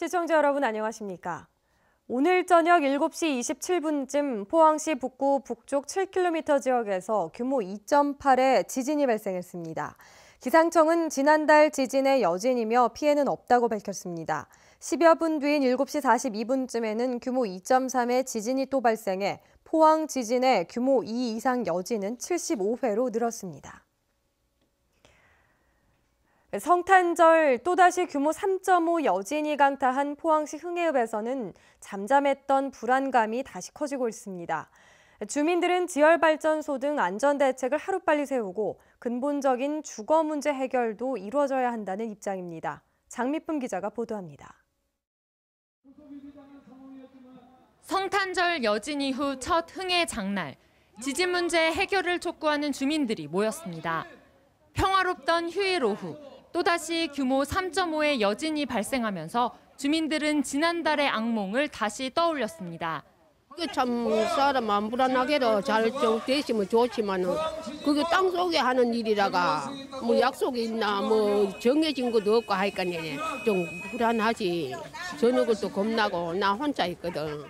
시청자 여러분 안녕하십니까? 오늘 저녁 7시 27분쯤 포항시 북구 북쪽 7km 지역에서 규모 2.8의 지진이 발생했습니다. 기상청은 지난달 지진의 여진이며 피해는 없다고 밝혔습니다. 10여 분 뒤인 7시 42분쯤에는 규모 2.3의 지진이 또 발생해 포항 지진의 규모 2 이상 여진은 75회로 늘었습니다. 성탄절 또다시 규모 3.5 여진이 강타한 포항시 흥해읍에서는 잠잠했던 불안감이 다시 커지고 있습니다. 주민들은 지열발전소 등 안전대책을 하루빨리 세우고 근본적인 주거 문제 해결도 이루어져야 한다는 입장입니다. 장미쁨 기자가 보도합니다. 성탄절 여진 이후 첫 흥해 장날, 지진 문제 해결을 촉구하는 주민들이 모였습니다. 평화롭던 휴일 오후, 또다시 규모 3.5의 여진이 발생하면서 주민들은 지난달의 악몽을 다시 떠올렸습니다. 그게 참 사람 안 불안하게도 잘 정되시면 좋지만 그게 땅속에 하는 일이라가 뭐 약속이 있나 뭐 정해진 것도 없고 하니까 좀 불안하지. 저녁을 또 겁나고 나 혼자 있거든.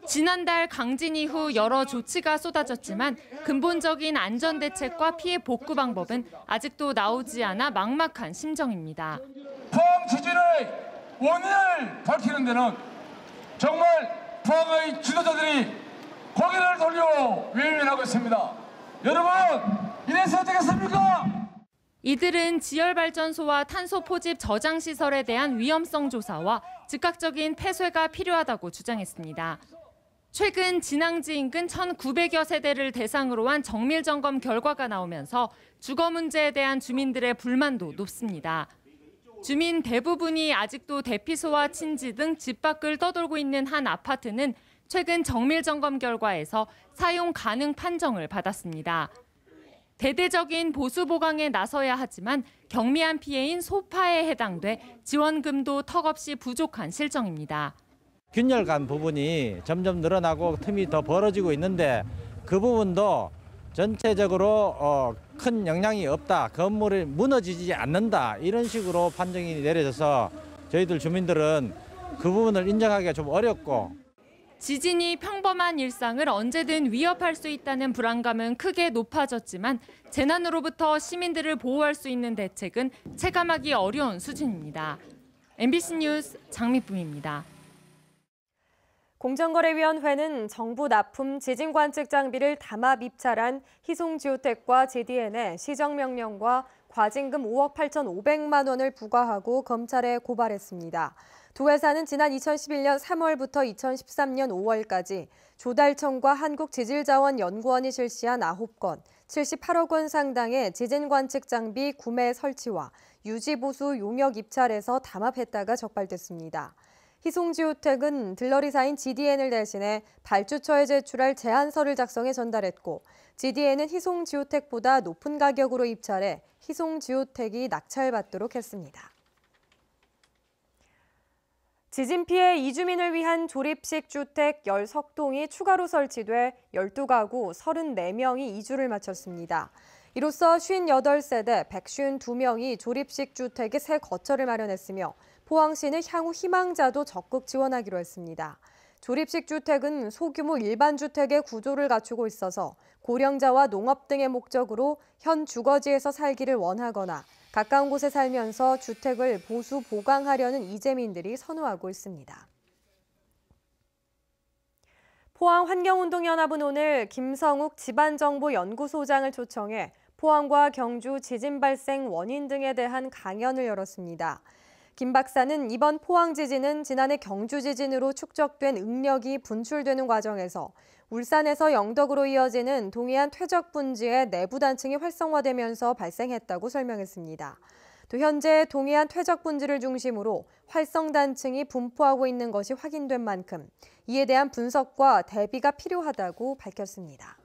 지난달 강진 이후 여러 조치가 쏟아졌지만 근본적인 안전대책과 피해 복구 방법은 아직도 나오지 않아 막막한 심정입니다. 포항 지진의 원인을 밝히는 데는 정말 포항의 지도자들이 고개를 돌려 외면하고 있습니다. 여러분, 이래서 되겠습니까? 이들은 지열발전소와 탄소 포집 저장 시설에 대한 위험성 조사와 즉각적인 폐쇄가 필요하다고 주장했습니다. 최근 진앙지 인근 1,900여 세대를 대상으로 한 정밀 점검 결과가 나오면서 주거 문제에 대한 주민들의 불만도 높습니다. 주민 대부분이 아직도 대피소와 친지 등 집 밖을 떠돌고 있는 한 아파트는 최근 정밀 점검 결과에서 사용 가능 판정을 받았습니다. 대대적인 보수 보강에 나서야 하지만 경미한 피해인 소파에 해당돼 지원금도 턱없이 부족한 실정입니다. 균열간 부분이 점점 늘어나고 틈이 더 벌어지고 있는데 그 부분도 전체적으로 큰 영향이 없다, 건물이 무너지지 않는다 이런 식으로 판정이 내려져서 저희들 주민들은 그 부분을 인정하기가 좀 어렵고 지진이 평범한 일상을 언제든 위협할 수 있다는 불안감은 크게 높아졌지만 재난으로부터 시민들을 보호할 수 있는 대책은 체감하기 어려운 수준입니다. MBC 뉴스 장미쁨입니다. 공정거래위원회는 정부 납품 지진관측 장비를 담합 입찰한 희송지오텍과 JDN에 시정명령과 과징금 5억 8,500만 원을 부과하고 검찰에 고발했습니다. 두 회사는 지난 2011년 3월부터 2013년 5월까지 조달청과 한국지질자원연구원이 실시한 9건, 78억 원 상당의 지진관측 장비 구매 설치와 유지보수 용역 입찰에서 담합했다가 적발됐습니다. 희송지오텍은 들러리사인 GDN을 대신해 발주처에 제출할 제안서를 작성해 전달했고 GDN은 희송지오텍보다 높은 가격으로 입찰해 희송지오텍이 낙찰받도록 했습니다. 지진 피해 이주민을 위한 조립식 주택 10석동이 추가로 설치돼 12가구 34명이 이주를 마쳤습니다. 이로써 58세대 152명이 조립식 주택의 새 거처를 마련했으며 포항시는 향후 희망자도 적극 지원하기로 했습니다. 조립식 주택은 소규모 일반 주택의 구조를 갖추고 있어서 고령자와 농업 등의 목적으로 현 주거지에서 살기를 원하거나 가까운 곳에 살면서 주택을 보수 보강하려는 이재민들이 선호하고 있습니다. 포항환경운동연합은 오늘 김성욱 집안정보연구소장을 초청해 포항과 경주 지진 발생 원인 등에 대한 강연을 열었습니다. 김 박사는 이번 포항 지진은 지난해 경주 지진으로 축적된 응력이 분출되는 과정에서 울산에서 영덕으로 이어지는 동해안 퇴적 분지의 내부 단층이 활성화되면서 발생했다고 설명했습니다. 또 현재 동해안 퇴적 분지를 중심으로 활성 단층이 분포하고 있는 것이 확인된 만큼 이에 대한 분석과 대비가 필요하다고 밝혔습니다.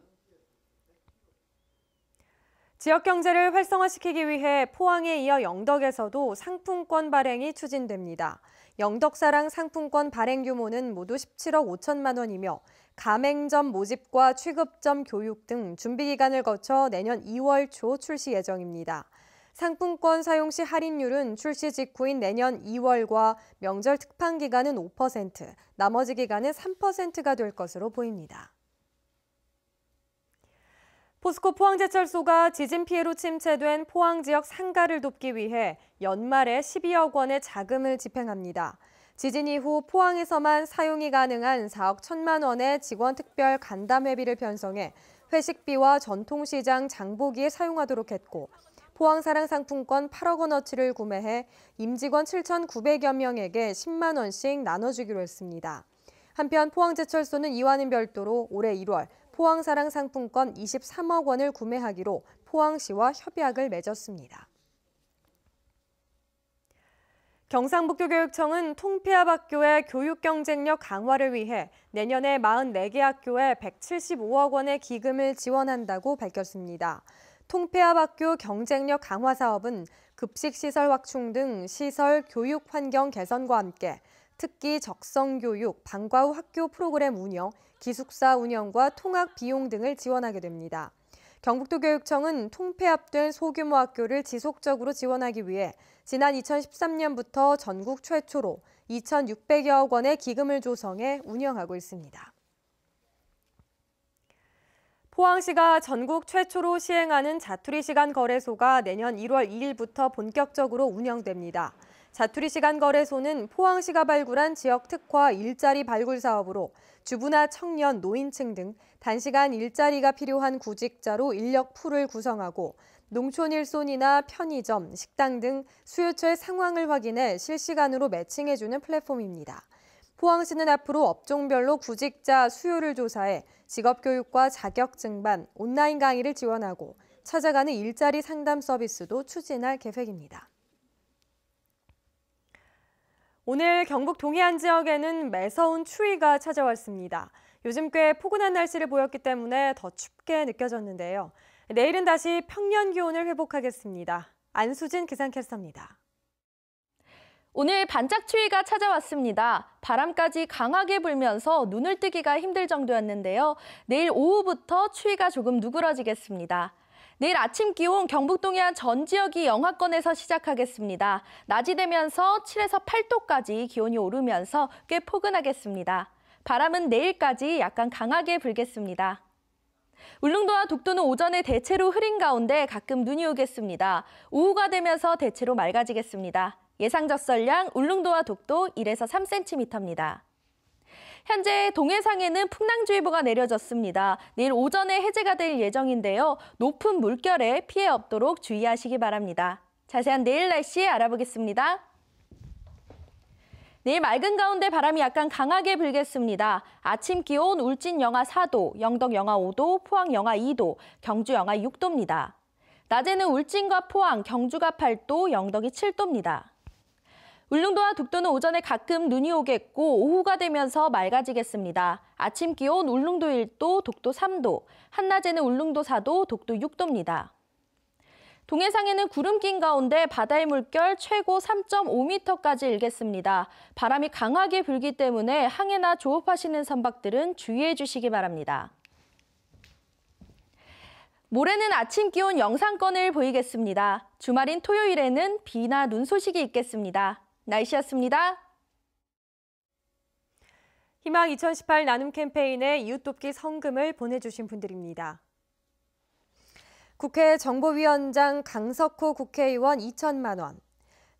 지역 경제를 활성화시키기 위해 포항에 이어 영덕에서도 상품권 발행이 추진됩니다. 영덕사랑 상품권 발행 규모는 모두 17억 5천만 원이며 가맹점 모집과 취급점 교육 등 준비 기간을 거쳐 내년 2월 초 출시 예정입니다. 상품권 사용 시 할인율은 출시 직후인 내년 2월과 명절 특판 기간은 5%, 나머지 기간은 3%가 될 것으로 보입니다. 포스코 포항제철소가 지진 피해로 침체된 포항 지역 상가를 돕기 위해 연말에 12억 원의 자금을 집행합니다. 지진 이후 포항에서만 사용이 가능한 4억 1천만 원의 직원 특별 간담회비를 편성해 회식비와 전통시장 장보기에 사용하도록 했고, 포항사랑 상품권 8억 원어치를 구매해 임직원 7,900여 명에게 10만 원씩 나눠주기로 했습니다. 한편 포항제철소는 이와는 별도로 올해 1월 포항사랑 상품권 23억 원을 구매하기로 포항시와 협약을 맺었습니다. 경상북도교육청은 통폐합 학교의 교육 경쟁력 강화를 위해 내년에 44개 학교에 175억 원의 기금을 지원한다고 밝혔습니다. 통폐합 학교 경쟁력 강화 사업은 급식 시설 확충 등 시설 교육 환경 개선과 함께 특기 적성 교육, 방과 후 학교 프로그램 운영, 기숙사 운영과 통학 비용 등을 지원하게 됩니다. 경북도교육청은 통폐합된 소규모 학교를 지속적으로 지원하기 위해 지난 2013년부터 전국 최초로 2,600여억 원의 기금을 조성해 운영하고 있습니다. 포항시가 전국 최초로 시행하는 자투리 시간 거래소가 내년 1월 2일부터 본격적으로 운영됩니다. 자투리 시간 거래소는 포항시가 발굴한 지역 특화 일자리 발굴 사업으로 주부나 청년, 노인층 등 단시간 일자리가 필요한 구직자로 인력 풀을 구성하고 농촌 일손이나 편의점, 식당 등 수요처의 상황을 확인해 실시간으로 매칭해주는 플랫폼입니다. 포항시는 앞으로 업종별로 구직자 수요를 조사해 직업교육과 자격증반, 온라인 강의를 지원하고 찾아가는 일자리 상담 서비스도 추진할 계획입니다. 오늘 경북 동해안 지역에는 매서운 추위가 찾아왔습니다. 요즘 꽤 포근한 날씨를 보였기 때문에 더 춥게 느껴졌는데요. 내일은 다시 평년 기온을 회복하겠습니다. 안수진 기상캐스터입니다. 오늘 반짝 추위가 찾아왔습니다. 바람까지 강하게 불면서 눈을 뜨기가 힘들 정도였는데요. 내일 오후부터 추위가 조금 누그러지겠습니다. 내일 아침 기온 경북 동해안 전 지역이 영하권에서 시작하겠습니다. 낮이 되면서 7에서 8도까지 기온이 오르면서 꽤 포근하겠습니다. 바람은 내일까지 약간 강하게 불겠습니다. 울릉도와 독도는 오전에 대체로 흐린 가운데 가끔 눈이 오겠습니다. 오후가 되면서 대체로 맑아지겠습니다. 예상 적설량 울릉도와 독도 1에서 3cm입니다. 현재 동해상에는 풍랑주의보가 내려졌습니다. 내일 오전에 해제가 될 예정인데요. 높은 물결에 피해 없도록 주의하시기 바랍니다. 자세한 내일 날씨 알아보겠습니다. 내일 맑은 가운데 바람이 약간 강하게 불겠습니다. 아침 기온 울진 영하 4도, 영덕 영하 5도, 포항 영하 2도, 경주 영하 6도입니다. 낮에는 울진과 포항, 경주가 8도, 영덕이 7도입니다. 울릉도와 독도는 오전에 가끔 눈이 오겠고 오후가 되면서 맑아지겠습니다. 아침 기온 울릉도 1도, 독도 3도, 한낮에는 울릉도 4도, 독도 6도입니다. 동해상에는 구름 낀 가운데 바다의 물결 최고 3.5m까지 일겠습니다. 바람이 강하게 불기 때문에 항해나 조업하시는 선박들은 주의해 주시기 바랍니다. 모레는 아침 기온 영상권을 보이겠습니다. 주말인 토요일에는 비나 눈 소식이 있겠습니다. 날씨였습니다. 희망 2018 나눔 캠페인에 이웃돕기 성금을 보내주신 분들입니다. 국회 정보위원장 강석호 국회의원 2천만 원,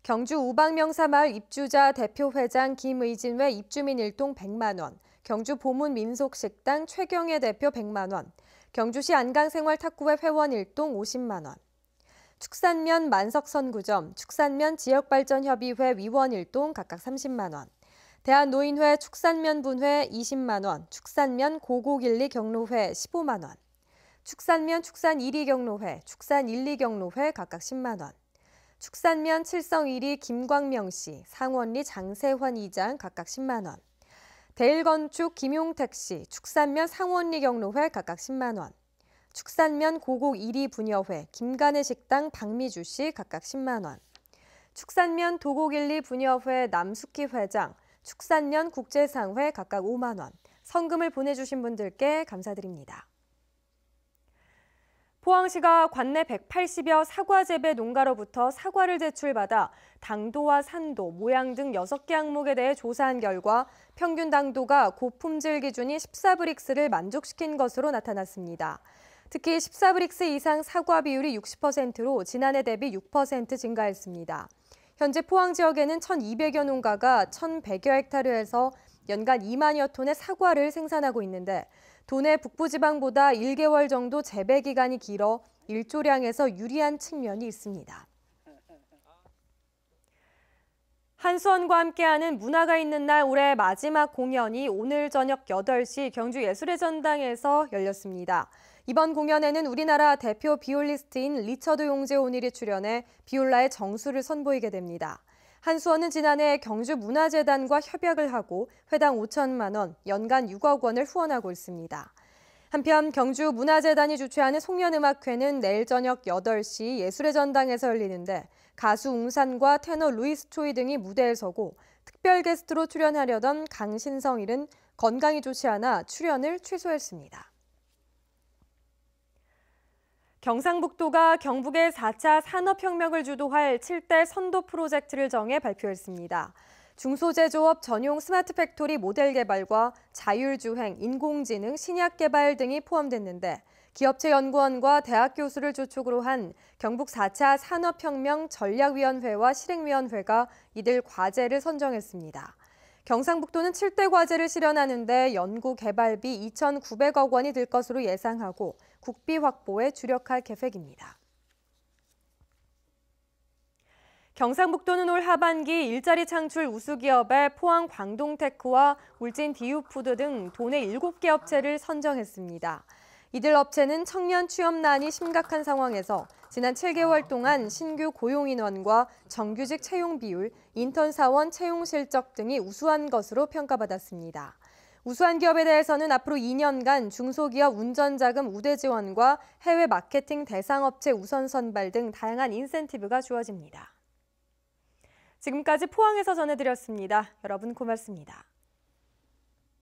경주 우방명사마을 입주자 대표회장 김의진회 입주민 일동 100만 원, 경주 보문민속식당 최경애 대표 100만 원, 경주시 안강생활탁구회 회원 일동 50만 원, 축산면 만석선구점, 축산면 지역발전협의회 위원 일동 각각 30만 원, 대한노인회 축산면분회 20만 원, 축산면 고곡1, 2 경로회 15만 원, 축산면 축산 1위 경로회, 축산 1, 2 경로회 각각 10만 원, 축산면 칠성 1위 김광명씨, 상원리 장세환 이장 각각 10만 원, 대일건축 김용택씨, 축산면 상원리 경로회 각각 10만 원, 축산면 고곡 1위 분여회 김간의 식당 박미주씨 각각 10만 원, 축산면 도곡 1, 2 분여회 남숙희 회장, 축산면 국제상회 각각 5만 원, 성금을 보내주신 분들께 감사드립니다. 포항시가 관내 180여 사과 재배 농가로부터 사과를 제출받아 당도와 산도, 모양 등 6개 항목에 대해 조사한 결과 평균 당도가 고품질 기준인 14브릭스를 만족시킨 것으로 나타났습니다. 특히 14브릭스 이상 사과 비율이 60%로 지난해 대비 6% 증가했습니다. 현재 포항 지역에는 1,200여 농가가 1,100여 헥타르에서 연간 2만여 톤의 사과를 생산하고 있는데 도내 북부지방보다 1개월 정도 재배 기간이 길어 일조량에서 유리한 측면이 있습니다. 한수원과 함께하는 문화가 있는 날 올해 마지막 공연이 오늘 저녁 8시 경주 예술의 전당에서 열렸습니다. 이번 공연에는 우리나라 대표 비올리스트인 리처드 용재 오닐이 출연해 비올라의 정수를 선보이게 됩니다. 한수원은 지난해 경주문화재단과 협약을 하고 회당 5천만 원, 연간 6억 원을 후원하고 있습니다. 한편 경주문화재단이 주최하는 송년음악회는 내일 저녁 8시 예술의 전당에서 열리는데 가수 웅산과 테너 루이스 초이 등이 무대에 서고 특별 게스트로 출연하려던 강신성일은 건강이 좋지 않아 출연을 취소했습니다. 경상북도가 경북의 4차 산업혁명을 주도할 7대 선도 프로젝트를 정해 발표했습니다. 중소제조업 전용 스마트 팩토리 모델 개발과 자율주행, 인공지능, 신약 개발 등이 포함됐는데 기업체 연구원과 대학 교수를 주축으로 한 경북 4차 산업혁명 전략위원회와 실행위원회가 이들 과제를 선정했습니다. 경상북도는 7대 과제를 실현하는데 연구 개발비 2,900억 원이 들 것으로 예상하고 국비 확보에 주력할 계획입니다. 경상북도는 올 하반기 일자리 창출 우수기업의 포항 광동테크와 울진 디유푸드 등 도내 7개 업체를 선정했습니다. 이들 업체는 청년 취업난이 심각한 상황에서 지난 7개월 동안 신규 고용 인원과 정규직 채용 비율, 인턴 사원 채용 실적 등이 우수한 것으로 평가받았습니다. 우수한 기업에 대해서는 앞으로 2년간 중소기업 운전자금 우대 지원과 해외 마케팅 대상업체 우선 선발 등 다양한 인센티브가 주어집니다. 지금까지 포항에서 전해드렸습니다. 여러분 고맙습니다.